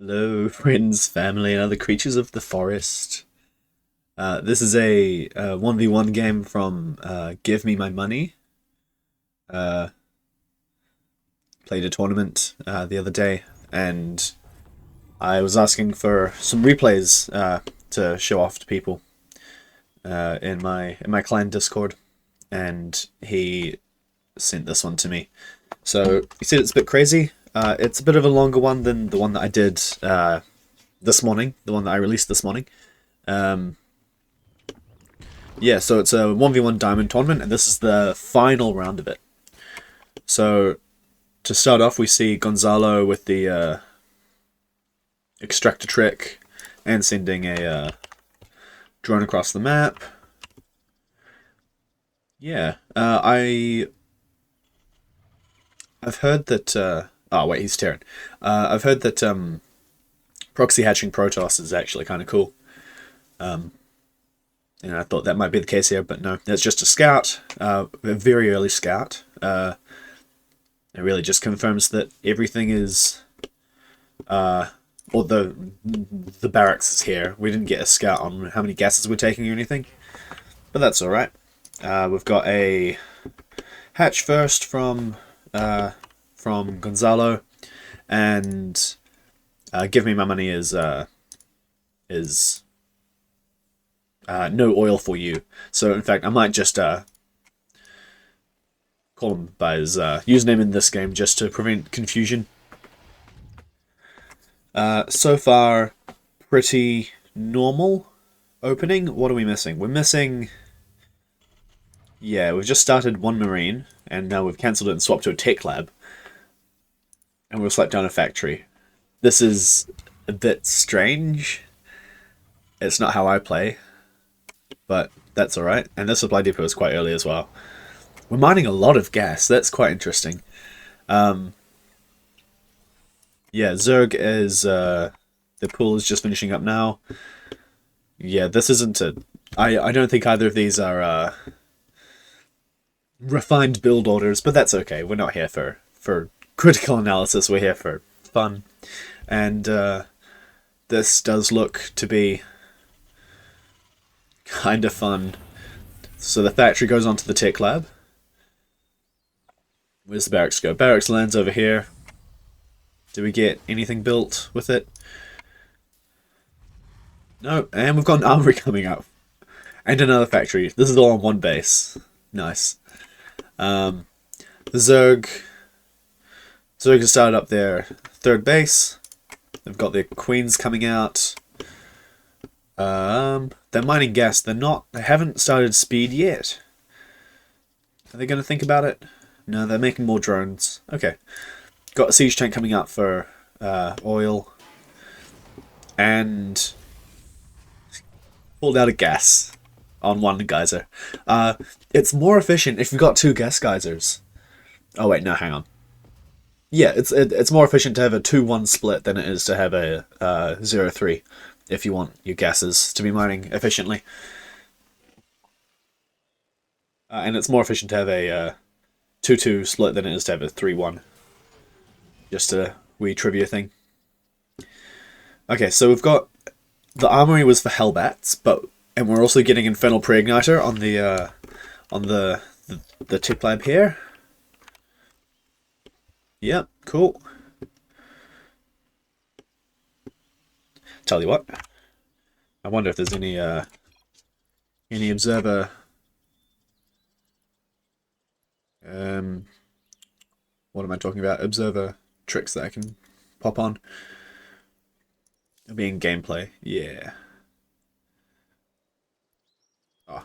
Hello, friends, family, and other creatures of the forest. This is a 1v1 game from Give Me My Money. Uh, Played a tournament the other day, and I was asking for some replays to show off to people in my client Discord, and he sent this one to me. So he said it's a bit crazy. It's a bit of a longer one than the one that I did this morning, the one that I released this morning. Yeah, so it's a 1v1 diamond tournament, and this is the final round of it. So, to start off, we see Gonzalo with the extractor trick and sending a drone across the map. Yeah, I've heard that. Oh wait, he's Terran. I've heard that proxy hatching Protoss is actually kind of cool. And I thought that might be the case here, but no, it's just a scout, a very early scout. It really just confirms that everything is, or the barracks is here. We didn't get a scout on how many gases we're taking or anything, but that's all right. We've got a hatch first from Gonzalo, and Give Me My Money is no oil for you. So in fact, I might just call him by his username in this game just to prevent confusion. So far, pretty normal opening. What are we missing? We're missing... Yeah, we've just started one marine, and now we've cancelled it and swapped to a tech lab. And we've slapped down a factory. This is a bit strange. It's not how I play, but that's alright. And this supply depot is quite early as well. We're mining a lot of gas. That's quite interesting. Yeah, Zerg is... the pool is just finishing up now. Yeah, this isn't a... I don't think either of these are refined build orders, but that's okay. We're not here for critical analysis. We're here for fun. And this does look to be kind of fun. So the factory goes on to the tech lab. Where's the barracks go? Barracks lands over here. Do we get anything built with it? No, and we've got an armory coming up. And another factory. This is all on one base. Nice. The Zerg has started up their third base. They've got their queens coming out. They're mining gas. They haven't started speed yet. Are they going to think about it? No, they're making more drones. Okay. Got a siege tank coming out for oil. And pulled out a gas on one geyser. It's more efficient if you've got two gas geysers. Oh wait, no, hang on. Yeah, it's more efficient to have a 2-1 split than it is to have a 0-3 if you want your gases to be mining efficiently. And it's more efficient to have a 2-2 split than it is to have a 3-1. Just a wee trivia thing. Okay, so we've got... The armory was for Hellbats, and we're also getting Infernal Pre-Igniter on the tip lab here. Yep, cool. Tell you what, I wonder if there's any observer. What am I talking about? Observer tricks that I can pop on. It'll be in gameplay. Yeah. Oh.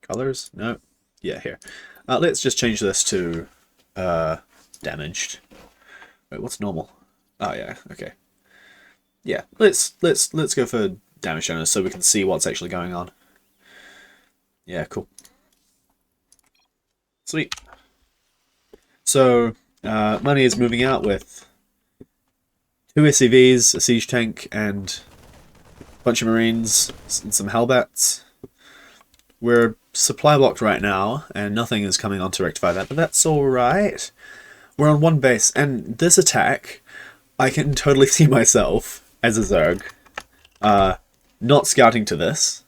Colors? No. Yeah, here. Let's just change this to damaged. Wait, what's normal? Oh yeah, okay. Yeah, let's go for damage owners so we can see what's actually going on. Yeah, cool. Sweet. So, money is moving out with 2 SCVs, a siege tank, and a bunch of marines and some Hellbats. We're supply blocked right now, and nothing is coming on to rectify that, but that's alright. We're on one base, and this attack I can totally see myself as a Zerg, not scouting to this,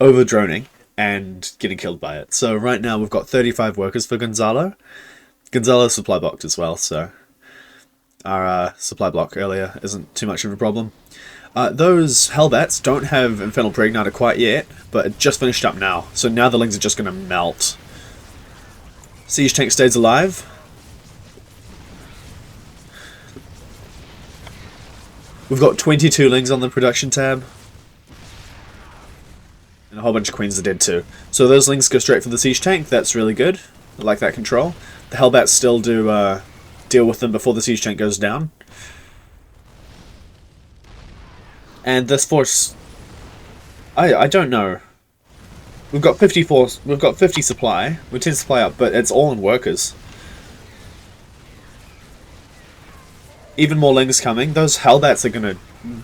over-droning, and getting killed by it. So right now we've got 35 workers for Gonzalo. Gonzalo's supply blocked as well, so our supply block earlier isn't too much of a problem. Those Hellbats don't have Infernal Preigniter quite yet, but it just finished up now, so now the Lings are just going to melt. Siege Tank stays alive. We've got 22 Lings on the production tab. And a whole bunch of Queens are dead too. So those Lings go straight for the Siege Tank, that's really good. I like that control. The Hellbats still do deal with them before the Siege Tank goes down. And this force... I don't know. We've got 54. We've got 50 supply. We're 10 supply up, but it's all in workers. Even more Lings coming. Those Hellbats are gonna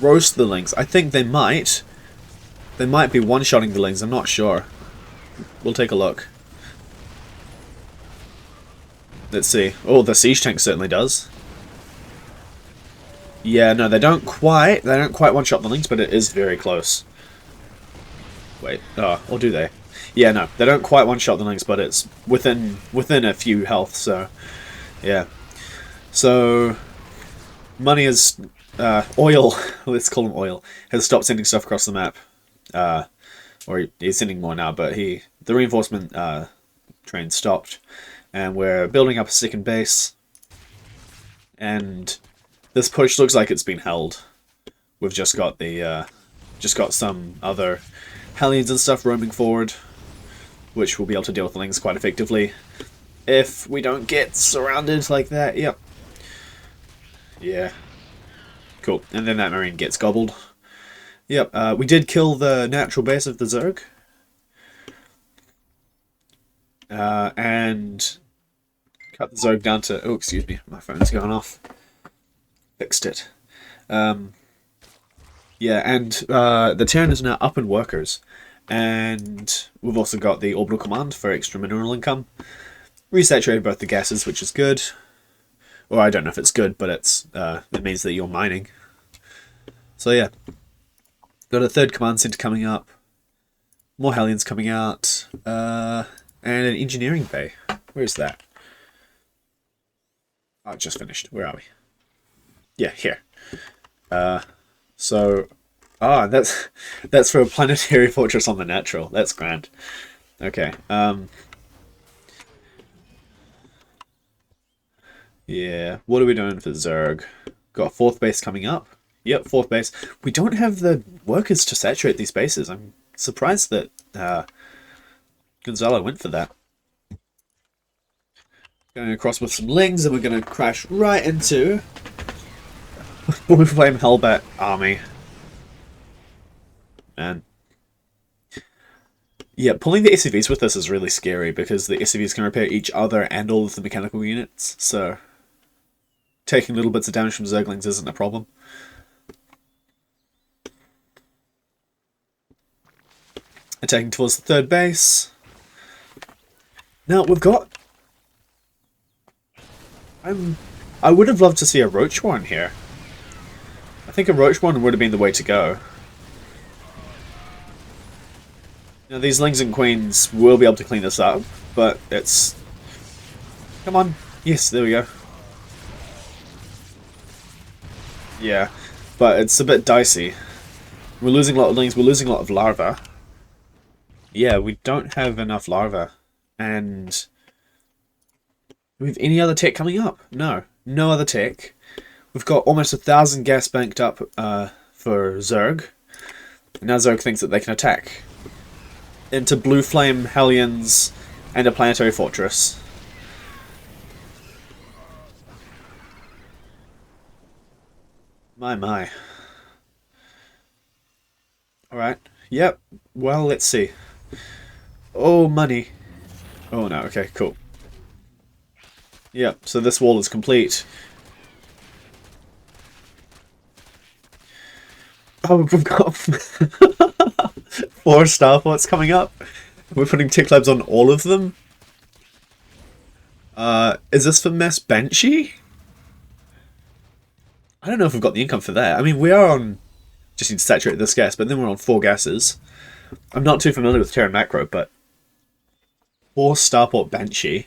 roast the Lings. I think they might. They might be one-shotting the Lings. I'm not sure. We'll take a look. Let's see. Oh, the Siege Tank certainly does. Yeah, no, they don't quite one-shot the Lings, but it is very close. Wait, or do they? Yeah, no, they don't quite one-shot the Lings, but it's within a few health, so... Yeah. So... Money is... Oil, let's call him Oil, has stopped sending stuff across the map. Or he's sending more now, but the reinforcement train stopped. And we're building up a second base. And this push looks like it's been held. We've just got some other Hellions and stuff roaming forward, which will be able to deal with the Lings quite effectively if we don't get surrounded like that. Yep. Yeah. Cool. And then that Marine gets gobbled. Yep. We did kill the natural base of the Zerg. And cut the Zerg down to... Oh, excuse me. My phone's going off. Fixed it. Yeah, and the Terran is now up in workers. And we've also got the orbital command for extra mineral income. Resaturated both the gases, which is good. Or I don't know if it's good, but it means that you're mining. So yeah. Got a third command center coming up. More Hellions coming out. And an engineering bay. Where's that? Oh, it just finished. Where are we? Yeah, here. So, that's for a planetary fortress on the natural. That's grand. Okay. Yeah. What are we doing for Zerg? Got a fourth base coming up. Yep, fourth base. We don't have the workers to saturate these bases. I'm surprised that Gonzalo went for that. Going across with some Lings, and we're going to crash right into Blue Flame Hellbat army. Man. Yeah, pulling the SCVs with this is really scary because the SCVs can repair each other and all of the mechanical units, so taking little bits of damage from Zerglings isn't a problem. Attacking towards the third base. Now we've got... I would have loved to see a Roach Warren here. I think a Roach Warren would have been the way to go. Now these Lings and Queens will be able to clean this up, but it's... Come on. Yes, there we go. Yeah, but it's a bit dicey. We're losing a lot of Lings, we're losing a lot of larvae. Yeah, we don't have enough larvae. And... do we have any other tech coming up? No. No other tech. We've got almost 1,000 gas banked up for Zerg. And now Zerg thinks that they can attack into Blue Flame Hellions and a planetary fortress. My. Alright. Yep. Well, let's see. Oh, money. Oh, no. Okay, cool. Yep, so this wall is complete. Oh, we've got 4 starports coming up. We're putting tick labs on all of them. Is this for Mass Banshee? I don't know if we've got the income for that. I mean, we are on... Just need to saturate this gas, but then we're on 4 gases. I'm not too familiar with Terran Macro, but... 4 Starport Banshee.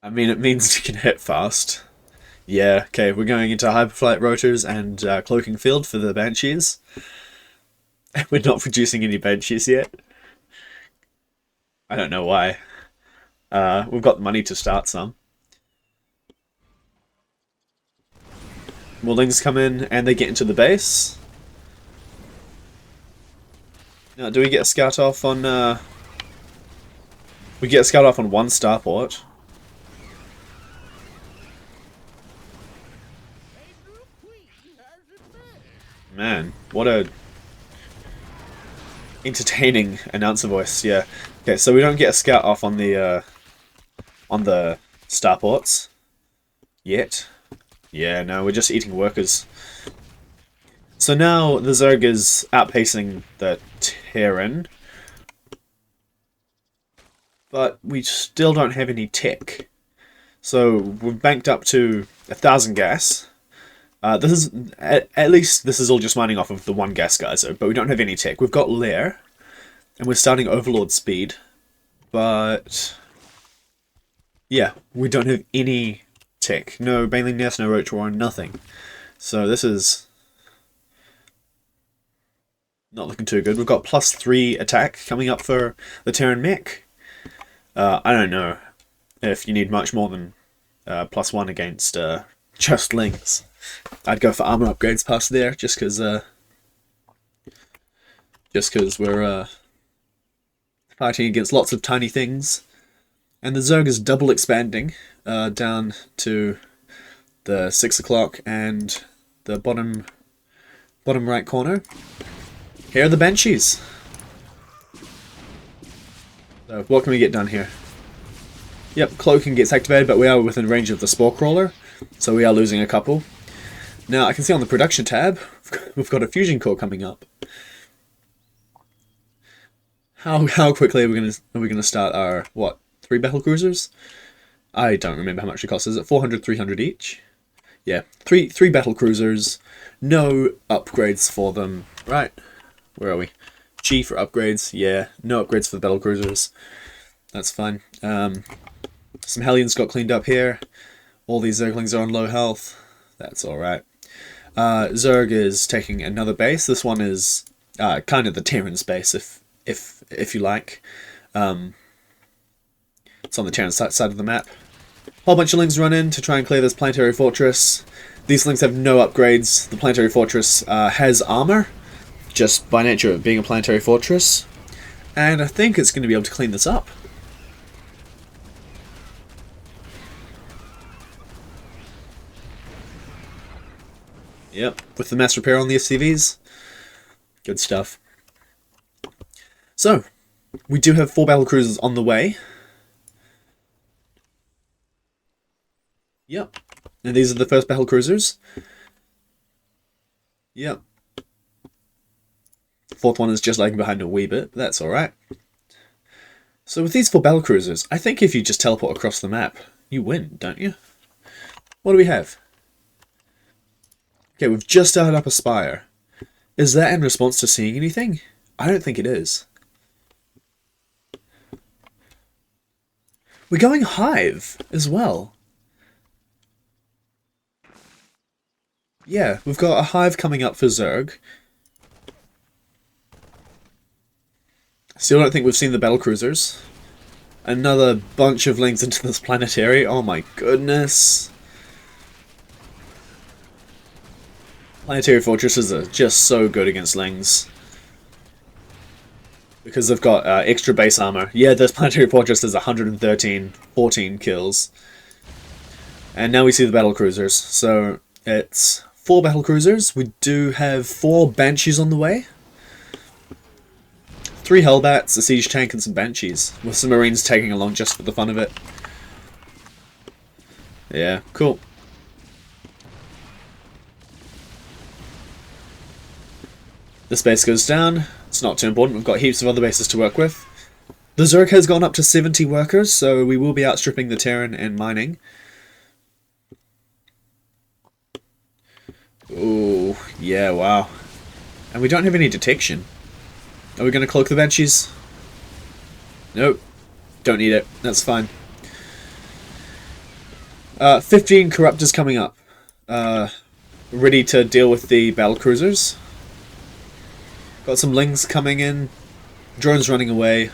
I mean, it means you can hit fast. Yeah, okay, we're going into Hyperflight Rotors and Cloaking Field for the Banshees. We're not producing any Banshees yet. I don't know why. We've got the money to start some. More come in and they get into the base. Now, do we get a scout off on... We get a scout off on 1 starport. Man, what a... entertaining announcer voice, yeah. Okay, so we don't get a scout off on the starports. Yet. Yeah, no, we're just eating workers. So now the Zerg is outpacing the Terran. But we still don't have any tech. So we've banked up to 1,000 gas. This is at least this is all just mining off of the 1 gas geyser, but we don't have any tech. We've got Lair, and we're starting Overlord speed, but yeah, we don't have any tech. No Baneling Nest, no Roach Warren, nothing. So this is not looking too good. We've got +3 attack coming up for the Terran mech. I don't know if you need much more than +1 against just Lings. I'd go for armor upgrades past there, just because we're fighting against lots of tiny things. And the Zerg is double expanding down to the 6 o'clock and the bottom right corner. Here are the Banshees. So what can we get done here? Yep, Cloaking gets activated, but we are within range of the Spore Crawler, so we are losing a couple. Now I can see on the production tab, we've got a fusion core coming up. How quickly are we gonna start our 3 battle cruisers? I don't remember how much it costs. Is it 400, 300 each? Yeah, three battle cruisers, no upgrades for them. Right, where are we? G for upgrades. Yeah, no upgrades for the battle cruisers. That's fine. Some Hellions got cleaned up here. All these Zerglings are on low health. That's alright. Zerg is taking another base. This one is kind of the Terran's base, if you like. It's on the Terran side of the map. Whole bunch of Lings run in to try and clear this Planetary Fortress. These Lings have no upgrades. The Planetary Fortress has armor, just by nature of being a Planetary Fortress. And I think it's going to be able to clean this up. Yep, with the mass repair on the SCVs. Good stuff. So, we do have 4 battle cruisers on the way. Yep. And these are the first battle cruisers. Yep. 4th one is just lagging behind a wee bit, but that's alright. So with these 4 battle cruisers, I think if you just teleport across the map, you win, don't you? What do we have? Okay, we've just started up a spire. Is that in response to seeing anything? I don't think it is. We're going Hive as well. Yeah, we've got a Hive coming up for Zerg. Still don't think we've seen the battle cruisers. Another bunch of Lings into this planetary. Oh my goodness. Planetary Fortresses are just so good against Lings. Because they've got extra base armor. Yeah, this Planetary Fortress is 113, 14 kills. And now we see the battle cruisers. So it's 4 battle cruisers. We do have 4 Banshees on the way. 3 Hellbats, a siege tank, and some Banshees. With some Marines tagging along just for the fun of it. Yeah, cool. This base goes down. It's not too important. We've got heaps of other bases to work with. The Zerg has gone up to 70 workers, so we will be outstripping the Terran in mining. Oh, yeah, wow. And we don't have any detection. Are we going to cloak the Banshees? Nope. Don't need it. That's fine. 15 Corruptors coming up. Ready to deal with the battle cruisers. Got some Lings coming in. Drones running away.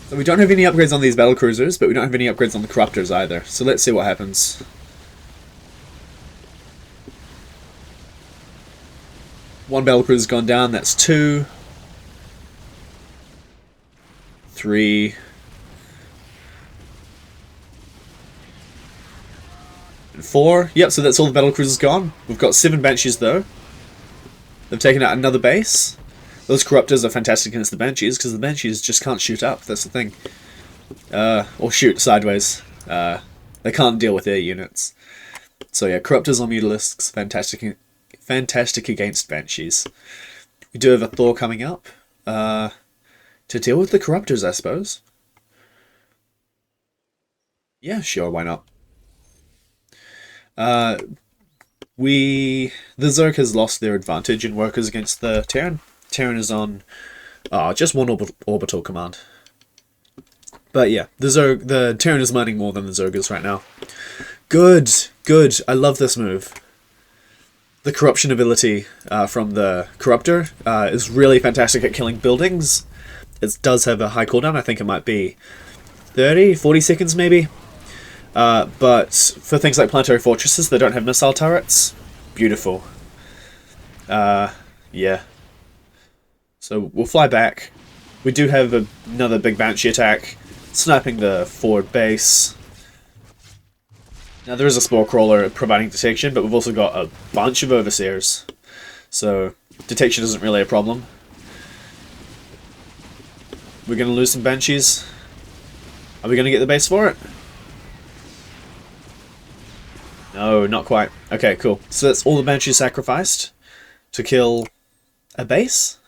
So we don't have any upgrades on these battle cruisers, but we don't have any upgrades on the Corruptors either. So let's see what happens. One battle cruiser's gone down, that's 2. 3. And 4. Yep, so that's all the battle cruisers gone. We've got 7 Banshees though. They've taken out another base. Those Corruptors are fantastic against the Banshees, because the Banshees just can't shoot up, that's the thing. Or shoot sideways. They can't deal with air units. So yeah, Corruptors on Mutalisks, fantastic against Banshees. We do have a Thor coming up. To deal with the Corruptors, I suppose. Yeah, sure, why not? The Zerg has lost their advantage in workers against the Terran. Terran is on just one orbital command. But yeah, the Terran is mining more than the Zerg is right now. Good, good. I love this move. The corruption ability from the Corruptor is really fantastic at killing buildings. It does have a high cooldown. I think it might be 30, 40 seconds maybe. But for things like planetary fortresses that don't have missile turrets, beautiful. Yeah. So we'll fly back. We do have another big Banshee attack, sniping the forward base. Now there is a Spore Crawler providing detection, but we've also got a bunch of Overseers. So detection isn't really a problem. We're going to lose some Banshees. Are we going to get the base for it? No, not quite. Okay, cool. So that's all the Banshees sacrificed to kill a base?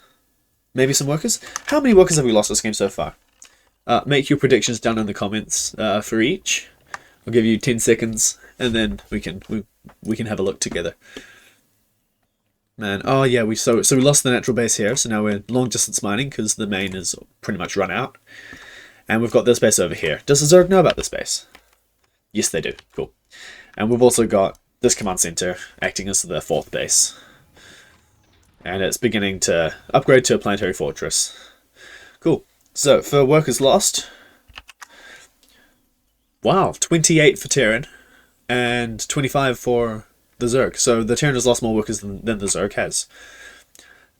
Maybe some workers? How many workers have we lost this game so far? Make your predictions down in the comments for each. I'll give you 10 seconds, and then we can have a look together. Man, oh yeah, so we lost the natural base here, so now we're long distance mining because the main is pretty much run out. And we've got this base over here. Does the Zerg know about this base? Yes, they do. Cool. And we've also got this command center acting as the 4th base. And it's beginning to upgrade to a planetary fortress. Cool. So, for workers lost, wow, 28 for Terran and 25 for the Zerg. So the Terran has lost more workers than the Zerg has.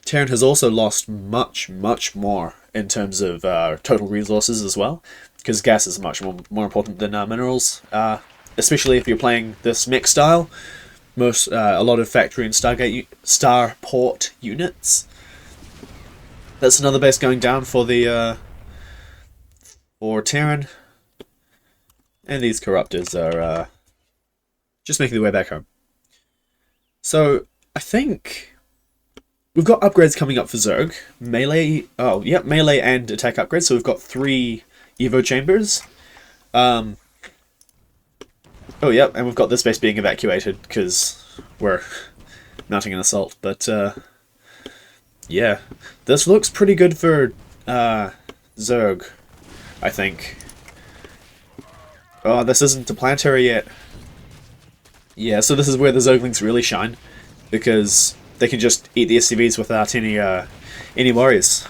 Terran has also lost much, much more in terms of total resources as well, because gas is much more important than minerals, especially if you're playing this mech style. A lot of factory and starport units. That's another base going down for the for Terran, and these Corruptors are just making their way back home. So I think we've got upgrades coming up for Zerg. Melee, melee and attack upgrades. So we've got 3 Evo chambers. Oh, yep, and we've got this base being evacuated because we're mounting an assault. But, yeah, this looks pretty good for Zerg, I think. Oh, this isn't a planetary yet. Yeah, so this is where the Zerglings really shine, because they can just eat the SCVs without any worries.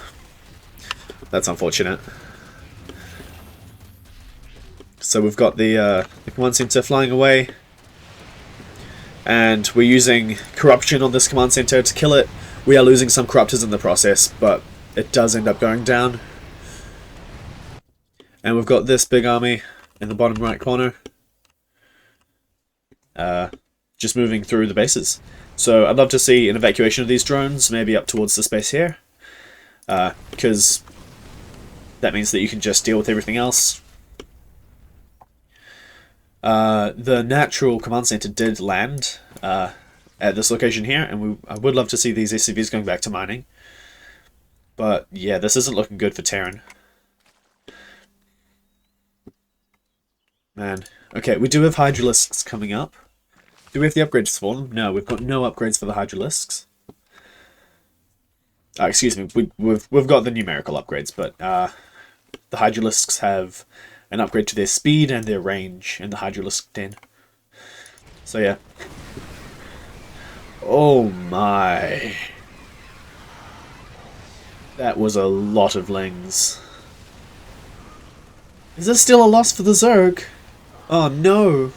That's unfortunate. So we've got the command center flying away, and we're using corruption on this command center to kill it. We are losing some corruptors in the process, but it does end up going down. And we've got this big army in the bottom right corner, just moving through the bases. So I'd love to see an evacuation of these drones, maybe up towards the space here, because that means that you can just deal with everything else. The natural command center did land at this location here, and I would love to see these SCVs going back to mining. But yeah, this isn't looking good for Terran. Man. Okay, we do have Hydralisks coming up. Do we have the upgrades for them? No, we've got no upgrades for the Hydralisks. Excuse me, we've got the numerical upgrades, but the Hydralisks have an upgrade to their speed and their range in the Hydralisk Den. So yeah. Oh my. That was a lot of lings. Is this still a loss for the Zerg? Oh no.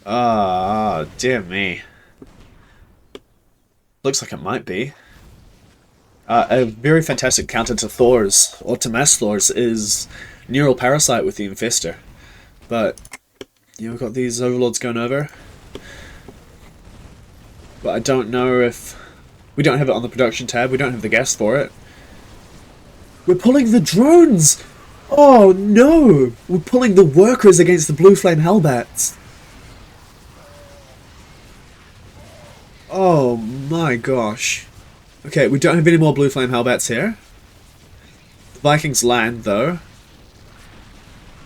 Ah, dear me. Looks like it might be. A very fantastic counter to Thor's, or to Mass Thor's, is Neural Parasite with the Infester. But, yeah, we've got these Overlords going over. But I don't know if... We don't have it on the production tab, we don't have the gas for it. We're pulling the drones! Oh no! We're pulling the workers against the Blue Flame Hellbats. Oh my gosh. Okay, we don't have any more Blue Flame Hellbats here. The Vikings land, though.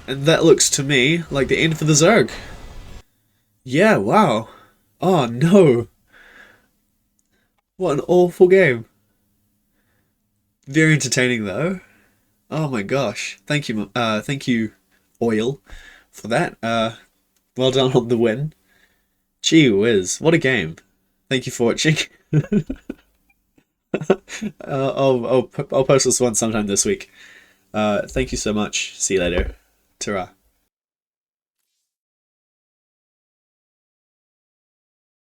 And that looks to me like the end for the Zerg. Yeah, wow. Oh no. What an awful game. Very entertaining, though. Oh my gosh. Thank you, Oil, for that. Well done on the win. Gee whiz, what a game. Thank you for watching. I'll post this one sometime this week. Thank you so much. See you later. Ta-ra.